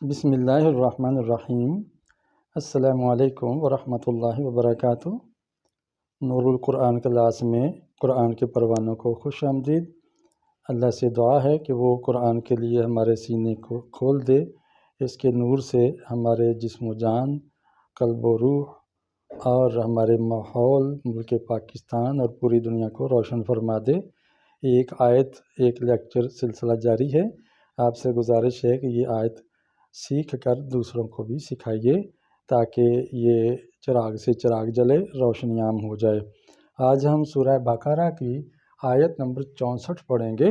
بسم اللہ الرحمن الرحیم۔ السلام علیکم ورحمۃ اللہ وبرکاتہ۔ نور القرآن کلاس میں قرآن کے پروانوں کو خوش آمدید۔ اللہ سے دعا ہے کہ وہ قرآن کے لیے ہمارے سینے کو کھول دے، اس کے نور سے ہمارے جسم و جان، قلب و روح اور ہمارے ماحول، ملک پاکستان اور پوری دنیا کو روشن فرما دے۔ ایک آیت ایک لیکچر سلسلہ جاری ہے۔ آپ سے گزارش ہے کہ یہ آیت سیکھ کر دوسروں کو بھی سکھائیے تاکہ یہ چراغ سے چراغ جلے، روشنی عام ہو جائے۔ آج ہم سورہ بقرہ کی آیت نمبر 64 پڑھیں گے۔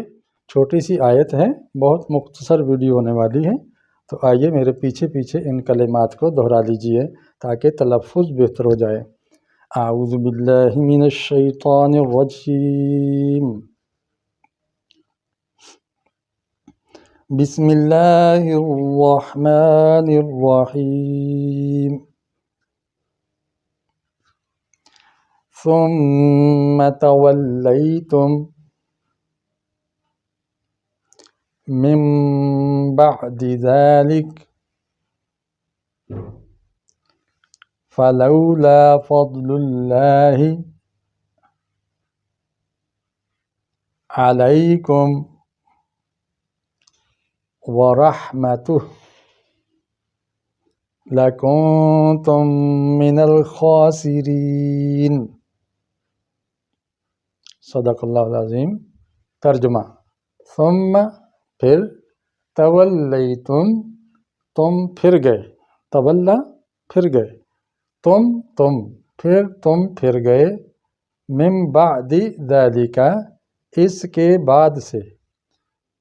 چھوٹی سی آیت ہے، بہت مختصر ویڈیو ہونے والی ہے، تو آئیے میرے پیچھے پیچھے ان کلمات کو دہرا لیجئے تاکہ تلفظ بہتر ہو جائے۔ اعوذ باللہ من الشیطان الرجیم، بسم اللہ الرحمن الرحیم، ثم تولیتم من بعد ذلك فلولا فضل اللہ علیکم ورحمتہ لکنتم من الخاسرین۔ صدق اللہ العظیم۔ ترجمہ: ثم پھر، تولیتم تم پھر گئے، تولا پھر گئے، تم پھر تم پھر گئے، من بعد ذالک اس کے بعد سے،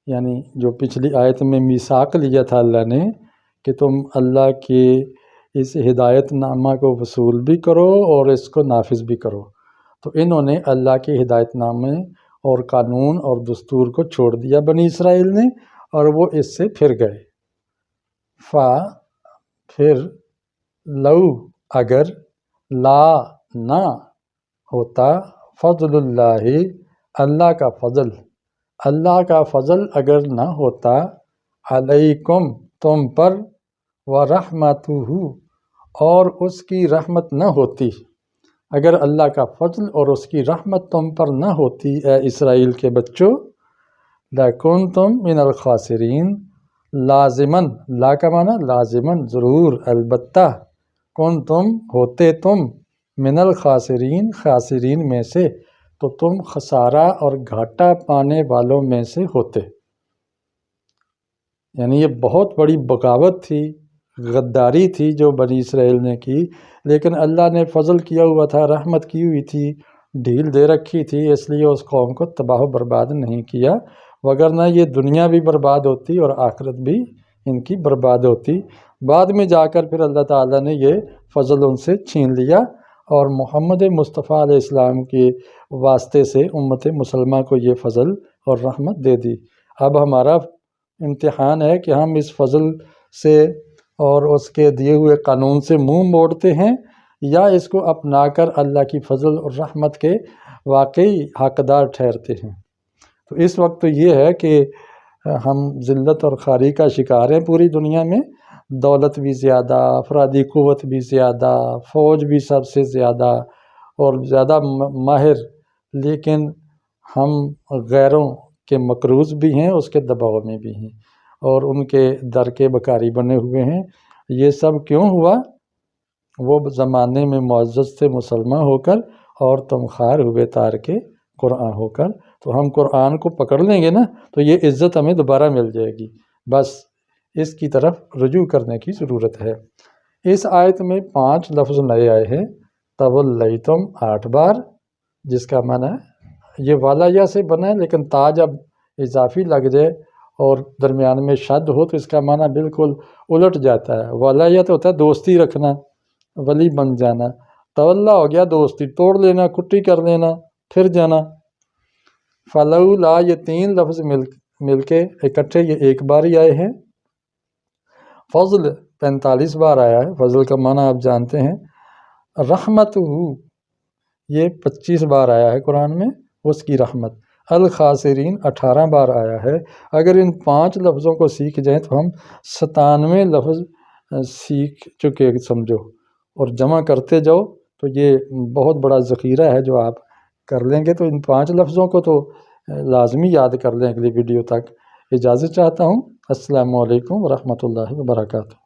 یعنی جو پچھلی آیت میں میثاق لیا تھا اللہ نے کہ تم اللہ کے اس ہدایت نامہ کو وصول بھی کرو اور اس کو نافذ بھی کرو، تو انہوں نے اللہ کے ہدایت نامے اور قانون اور دستور کو چھوڑ دیا بنی اسرائیل نے، اور وہ اس سے پھر گئے۔ پھر، لو اگر، لا نہ ہوتا، فضل اللہ اللہ کا فضل، اللہ کا فضل اگر نہ ہوتا، علیکم تم پر، ورحمتہ اور اس کی رحمت نہ ہوتی، اگر اللہ کا فضل اور اس کی رحمت تم پر نہ ہوتی اے اسرائیل کے بچوں، لکنتم من الخاسرین، لازماً، لا کا معنی لازماً ضرور، البتہ، کنتم ہوتے تم، من الخاسرین خاسرین میں سے، تو تم خسارہ اور گھاٹا پانے والوں میں سے ہوتے۔ یعنی یہ بہت بڑی بغاوت تھی، غداری تھی جو بنی اسرائیل نے کی، لیکن اللہ نے فضل کیا ہوا تھا، رحمت کی ہوئی تھی، ڈھیل دے رکھی تھی، اس لیے اس قوم کو تباہ و برباد نہیں کیا، وگرنہ یہ دنیا بھی برباد ہوتی اور آخرت بھی ان کی برباد ہوتی۔ بعد میں جا کر پھر اللہ تعالیٰ نے یہ فضل ان سے چھین لیا اور محمد مصطفیٰ علیہ السلام کے واسطے سے امت مسلمہ کو یہ فضل اور رحمت دے دی۔ اب ہمارا امتحان ہے کہ ہم اس فضل سے اور اس کے دیے ہوئے قانون سے منہ موڑتے ہیں یا اس کو اپنا کر اللہ کی فضل اور رحمت کے واقعی حقدار ٹھہرتے ہیں۔ تو اس وقت تو یہ ہے کہ ہم ذلت اور خواری کا شکار ہیں پوری دنیا میں، دولت بھی زیادہ، افرادی قوت بھی زیادہ، فوج بھی سب سے زیادہ اور زیادہ ماہر، لیکن ہم غیروں کے مقروض بھی ہیں، اس کے دباؤ میں بھی ہیں اور ان کے در کے بکاری بنے ہوئے ہیں۔ یہ سب کیوں ہوا؟ وہ زمانے میں معزز تھے مسلمان ہو کر اور تم خوار ہوئے تار کے قرآن ہو کر، تو ہم قرآن کو پکڑ لیں گے نا تو یہ عزت ہمیں دوبارہ مل جائے گی، بس اس کی طرف رجوع کرنے کی ضرورت ہے۔ اس آیت میں 5 لفظ نئے آئے ہیں، تولیتم 8 بار، جس کا معنی ہے یہ والا یا سے بنا ہے، لیکن تا جب اضافی لگ جائے اور درمیان میں شد ہو تو اس کا معنی بالکل الٹ جاتا ہے۔ والا یا تو ہوتا ہے دوستی رکھنا، ولی بن جانا، تولا ہو گیا دوستی توڑ لینا، کٹی کر لینا، پھر جانا۔ فلولا یہ 3 لفظ مل کے اکٹھے یہ ایک بار ہی آئے ہیں۔ فضل 45 بار آیا ہے، فضل کا معنی آپ جانتے ہیں۔ رحمت یہ 25 بار آیا ہے قرآن میں، اس کی رحمت۔ الخاسرین 18 بار آیا ہے۔ اگر ان 5 لفظوں کو سیکھ جائیں تو ہم 97 لفظ سیکھ چکے سمجھو، اور جمع کرتے جاؤ تو یہ بہت بڑا ذخیرہ ہے جو آپ کر لیں گے۔ تو ان 5 لفظوں کو تو لازمی یاد کر لیں اگلی ویڈیو تک۔ اجازت چاہتا ہوں۔ السلام علیکم ورحمۃ اللہ وبرکاتہ۔